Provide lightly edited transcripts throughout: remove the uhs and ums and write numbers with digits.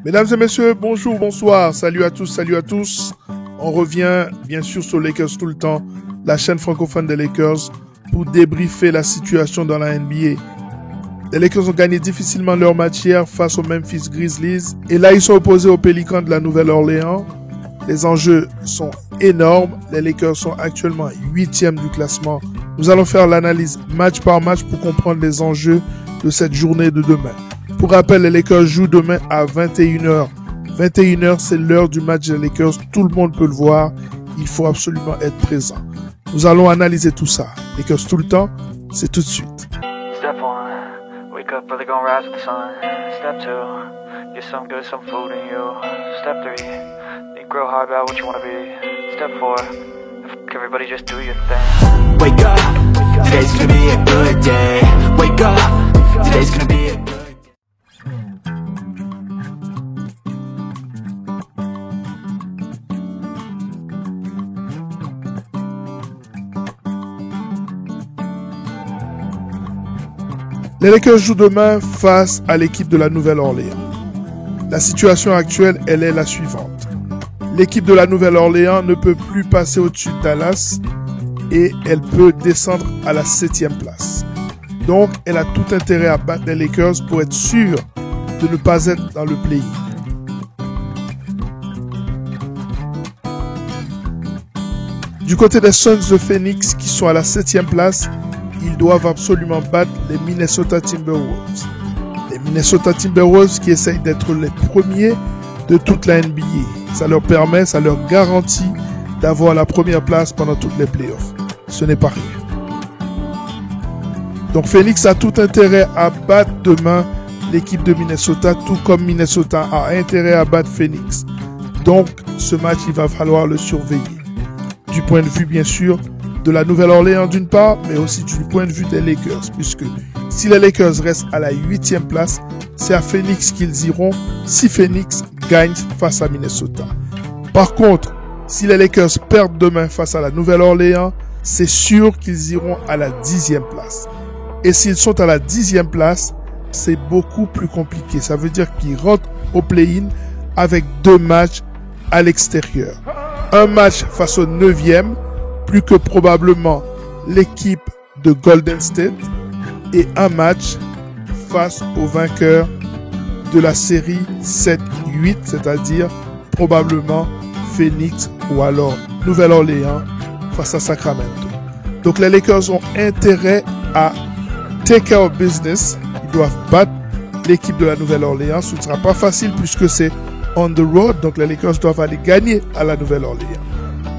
Mesdames et messieurs, bonjour, bonsoir, salut à tous. On revient bien sûr sur Lakers tout le temps, la chaîne francophone des Lakers, pour débriefer la situation dans la NBA. Les Lakers ont gagné difficilement leur match hier face aux Memphis Grizzlies. Et là, ils sont opposés aux Pelicans de la Nouvelle-Orléans. Les enjeux sont énormes. Les Lakers sont actuellement 8e du classement. Nous allons faire l'analyse match par match pour comprendre les enjeux de cette journée de demain. Pour rappel, les Lakers jouent demain à 21h. 21h, c'est l'heure du match des Lakers. Tout le monde peut le voir. Il faut absolument être présent. Nous allons analyser tout ça. Lakers tout le temps, c'est tout de suite. Step 1, wake up early, gonna rise with the sun. Step 2, get some good, some food in you. Step 3, think real hard about what you wanna be. Step 4, everybody just do your thing. Wake up, today's gonna be a good day. Wake up, today's gonna be a good day. Les Lakers jouent demain face à l'équipe de la Nouvelle-Orléans. La situation actuelle, elle est la suivante. L'équipe de la Nouvelle-Orléans ne peut plus passer au-dessus de Dallas et elle peut descendre à la 7e place. Donc, elle a tout intérêt à battre les Lakers pour être sûre de ne pas être dans le play-in. Du côté des Suns de Phoenix qui sont à la 7e place, ils doivent absolument battre les Minnesota Timberwolves. Les Minnesota Timberwolves qui essayent d'être les premiers de toute la NBA. Ça leur permet, ça leur garantit d'avoir la première place pendant toutes les playoffs. Ce n'est pas rien. Donc Phoenix a tout intérêt à battre demain l'équipe de Minnesota, tout comme Minnesota a intérêt à battre Phoenix. Donc ce match, il va falloir le surveiller. Du point de vue, bien sûr, de la Nouvelle-Orléans d'une part, mais aussi du point de vue des Lakers, puisque si les Lakers restent à la 8e place, c'est à Phoenix qu'ils iront si Phoenix gagne face à Minnesota. Par contre, si les Lakers perdent demain face à la Nouvelle-Orléans, c'est sûr qu'ils iront à la 10e place. Et s'ils sont à la 10e place, c'est beaucoup plus compliqué. Ça veut dire qu'ils rentrent au play-in avec 2 matchs à l'extérieur. Un match face au 9e, plus que probablement l'équipe de Golden State, et un match face au vainqueur de la série 7-8, c'est-à-dire probablement Phoenix ou alors Nouvelle-Orléans face à Sacramento. Donc les Lakers ont intérêt à take care of business. Ils doivent battre l'équipe de la Nouvelle-Orléans. Ce ne sera pas facile puisque c'est on the road, donc les Lakers doivent aller gagner à la Nouvelle-Orléans.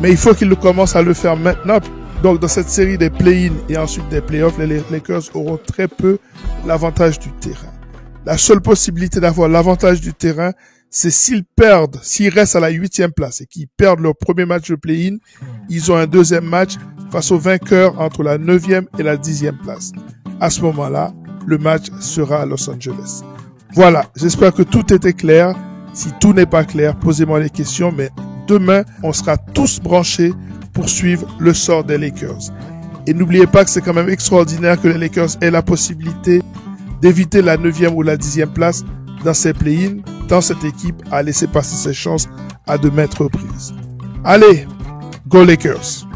Mais il faut qu'ils commencent à le faire maintenant. Donc, dans cette série des play-in et ensuite des play-offs, les Lakers auront très peu l'avantage du terrain. La seule possibilité d'avoir l'avantage du terrain, c'est s'ils perdent, s'ils restent à la 8e place et qu'ils perdent leur premier match de play-in, ils ont un deuxième match face au vainqueur entre la 9e et la 10e place. À ce moment-là, le match sera à Los Angeles. Voilà, j'espère que tout était clair. Si tout n'est pas clair, posez-moi les questions, mais demain, on sera tous branchés pour suivre le sort des Lakers. Et n'oubliez pas que c'est quand même extraordinaire que les Lakers aient la possibilité d'éviter la 9e ou la 10e place dans ces play-in, tant cette équipe a laissé passer ses chances à de maintes reprises. Allez, go Lakers!